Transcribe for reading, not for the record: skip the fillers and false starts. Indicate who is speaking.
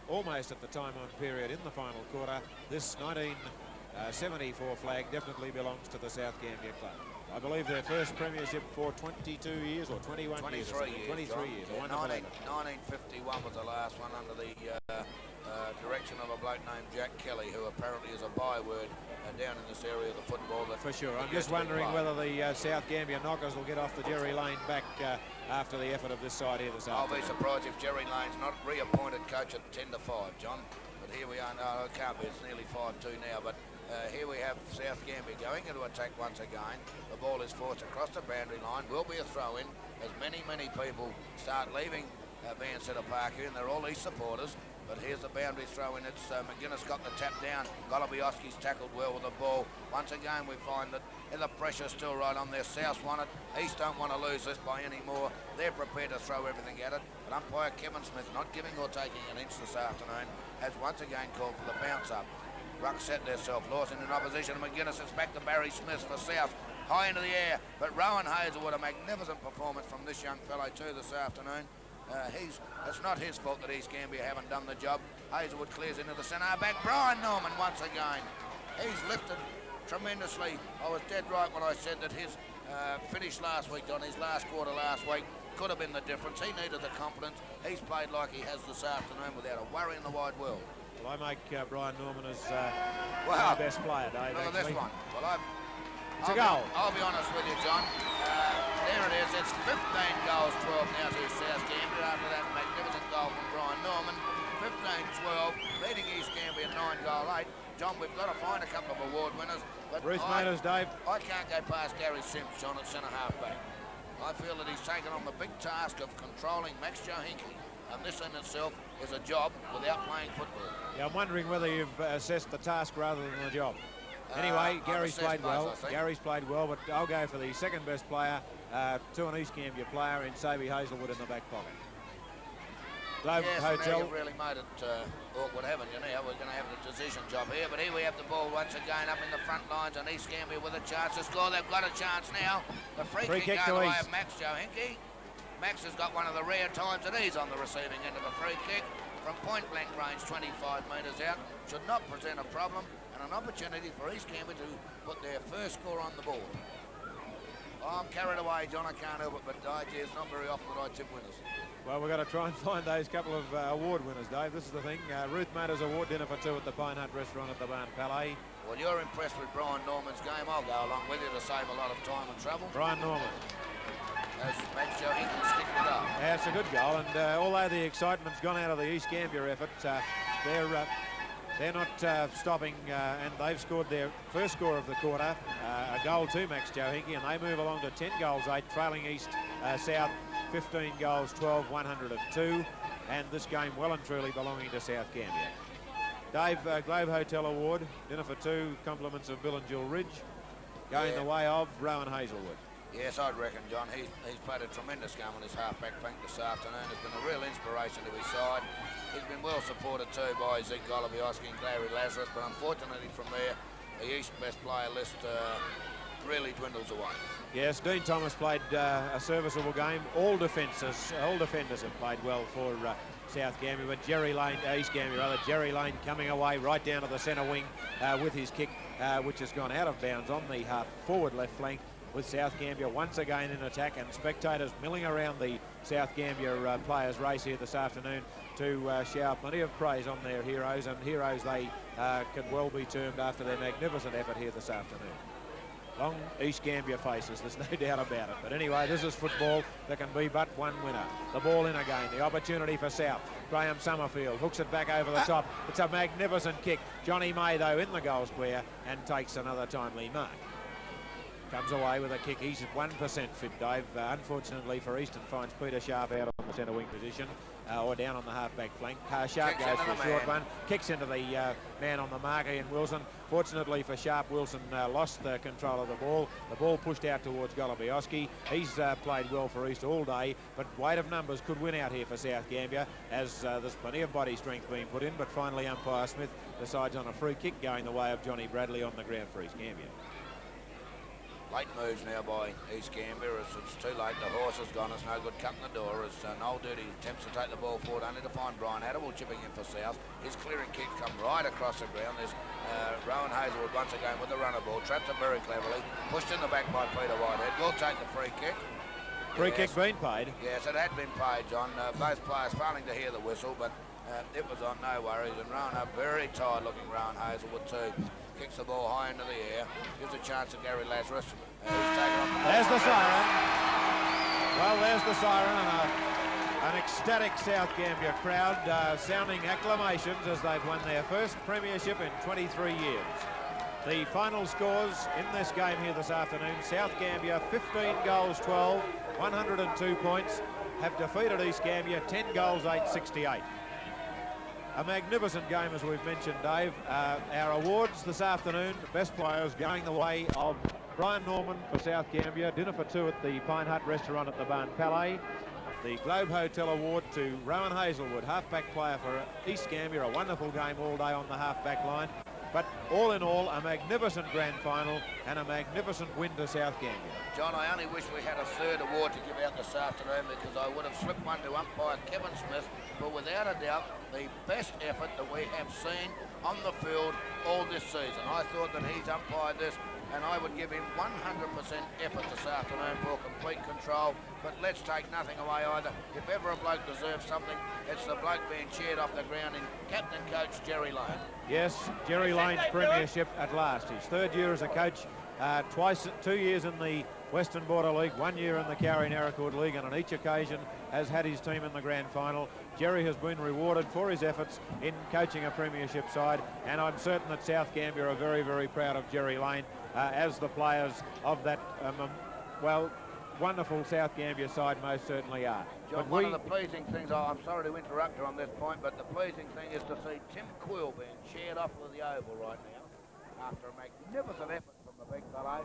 Speaker 1: almost at the time-on period in the final quarter. This 1974 flag definitely belongs to the South Gambier club. I believe their first premiership for 22 years or 21 years.
Speaker 2: 23 years.
Speaker 1: Yeah,
Speaker 2: 1951 was the last one under the direction of a bloke named Jack Kelly, who apparently is a byword down in this area of the football.
Speaker 1: For sure. I'm just wondering whether the South Gambier Knockers will get off the Jerry Lane back after the effort of this side here this afternoon.
Speaker 2: I'll be surprised if Jerry Lane's not reappointed coach at 10 to 5, John. But here we are. No, it can't be. It's nearly 5-2 now. But here we have South Gambier going into attack once again. The ball is forced across the boundary line. Will be a throw-in as many people start leaving Vansittart Park here, and they're all East supporters. But here's the boundary throw-in. It's McGuinness got the tap down. Golubiowski's tackled well with the ball. Once again, we find that the pressure's still right on there. South want it. East don't want to lose this by any more. They're prepared to throw everything at it. But umpire Kevin Smith, not giving or taking an inch this afternoon, has once again called for the bounce up. Ruck set themselves. Lawson in opposition to McGuinness. It's back to Barry Smith for South. High into the air. But Rowan Hazelwood, a magnificent performance from this young fellow too this afternoon. It's not his fault that East Gambier haven't done the job. Hazelwood clears into the centre back. Brian Norman once again. He's lifted tremendously. I was dead right when I said that his finish last week, on his last quarter last week, could have been the difference. He needed the confidence. He's played like he has this afternoon without a worry in the wide world.
Speaker 1: Well, I make Brian Norman as our best player, Dave.
Speaker 2: Look at this one. Well, I'll be honest with you, John. There it is. It's 15 goals, 12 now to South Gambier after that magnificent goal from Brian Norman. 15-12, leading East Gambier 9-8. John, we've got to find a couple of award winners. But
Speaker 1: Bruce Matos, Dave.
Speaker 2: I can't go past Gary Sims, John, at centre half-back. I feel that he's taken on the big task of controlling Max Johinke. And this in itself is a job without playing football.
Speaker 1: Yeah, I'm wondering whether you've assessed the task rather than the job. Anyway, Gary's played well. Gary's played well, but I'll go for the second best player to an East Gambier player in Savey Hazelwood in the back pocket. Globe Hotel.
Speaker 2: You've really made it awkward, haven't you? Now we're going to have the decision job here, but here we have the ball once again up in the front lines, and East Gambier with a chance to score. They've got a chance now. The free kick going the way of Max Johinke. Max has got one of the rare times that he's on the receiving end of a free kick from point-blank range, 25 metres out. Should not present a problem, and an opportunity for East Gambier to put their first score on the board. Oh, I'm carried away, John. I can't help it, but it's not very often that I tip winners.
Speaker 1: Well, we've got to try and find those couple of award winners, Dave. This is the thing. Ruth Matters Award dinner for two at the Pine Hut restaurant at the Barn Palais.
Speaker 2: Well, you're impressed with Brian Norman's game. I'll go along with you to save a lot of time and trouble.
Speaker 1: Brian Norman.
Speaker 2: As Max Johinke stick it up.
Speaker 1: Yeah, it's a good goal, and although the excitement's gone out of the East Gambier effort, they're not stopping, and they've scored their first score of the quarter, a goal to Max Johinke, and they move along to 10 goals, 8, trailing East South 15 goals, 12, 102, and this game well and truly belonging to South Gambier. Dave, Globe Hotel Award, dinner for two, compliments of Bill and Jill Ridge, going the way of Rowan Hazelwood.
Speaker 2: Yes, I'd reckon, John. He's played a tremendous game on his half-back flank this afternoon. It's been a real inspiration to his side. He's been well supported too by Zeke Golubiowski and Larry Lazarus, but unfortunately from there, the East best player list really dwindles away.
Speaker 1: Yes, Dean Thomas played a serviceable game. All defenders have played well for South Gambier, but East Gambier, Jerry Lane coming away right down to the centre wing with his kick, which has gone out of bounds on the forward left flank, with South Gambier once again in attack, and spectators milling around the South Gambier players' race here this afternoon to shower plenty of praise on their heroes, and heroes they could well be termed after their magnificent effort here this afternoon. Long East Gambier faces, there's no doubt about it. But anyway, this is football. There can be but one winner. The ball in again, the opportunity for South. Graham Summerfield hooks it back over the top. It's a magnificent kick. Johnny May, though, in the goal square and takes another timely mark. Comes away with a kick. He's at 1% fit, Dave. Unfortunately for Eastern, finds Peter Sharp out on the centre wing position, or down on the half-back flank. Sharp goes for a short one. Kicks into the man on the mark, Ian Wilson. Fortunately for Sharp, Wilson lost the control of the ball. The ball pushed out towards Golubiowski. He's played well for East all day, but weight of numbers could win out here for South Gambier, as there's plenty of body strength being put in, but finally umpire Smith decides on a free kick going the way of Johnny Bradley on the ground for East Gambier.
Speaker 2: Late moves now by East Gambia as it's too late. The horse has gone. It's no good cutting the door as Noel Duty attempts to take the ball forward only to find Brian Hattable chipping in for South. His clearing kick come right across the ground. There's Rowan Hazelwood once again with the runner ball. Trapped it very cleverly. Pushed in the back by Peter Whitehead. Will take the free kick.
Speaker 1: Free kick been paid?
Speaker 2: Yes, it had been paid, John. Both players failing to hear the whistle, but it was on no worries. And Rowan, a very tired looking Rowan Hazelwood too. Kicks the ball high into the air. Gives a chance to Gary Lazarus.
Speaker 1: There's the siren. Well, there's the siren and an ecstatic South Gambia crowd sounding acclamations as they've won their first premiership in 23 years. The final scores in this game here this afternoon: South Gambia 15 goals 12, 102 points, have defeated East Gambia 10 goals 8, 68. A magnificent game, as we've mentioned, Dave. Our awards this afternoon: best players going the way of Brian Norman for South Gambia, dinner for two at the Pine Hut restaurant at the Barn Palais. The Globe Hotel Award to Rowan Hazelwood, half-back player for East Gambia. A wonderful game all day on the half-back line. But all in all, a magnificent grand final and a magnificent win to South Gambia.
Speaker 2: John, I only wish we had a third award to give out this afternoon, because I would have slipped one to umpire Kevin Smith, but without a doubt, the best effort that we have seen on the field all this season. I thought that he's umpired this, and I would give him 100% effort this afternoon for complete control. But let's take nothing away either. If ever a bloke deserves something, it's the bloke being cheered off the ground in captain coach Jerry Lane.
Speaker 1: Yes, Jerry Lane's premiership at last. His third year as a coach, 2 years in the Western Border League, 1 year in the Cowrie Naracoorte League, and on each occasion has had his team in the grand final. Jerry has been rewarded for his efforts in coaching a premiership side, and I'm certain that South Gambia are very, very proud of Jerry Lane, as the players of that, wonderful South Gambia side most certainly are.
Speaker 2: John, one of the pleasing things, I'm sorry to interrupt you on this point, but the pleasing thing is to see Tim Quill being cheered off with the oval right now after a magnificent effort from the big fellow.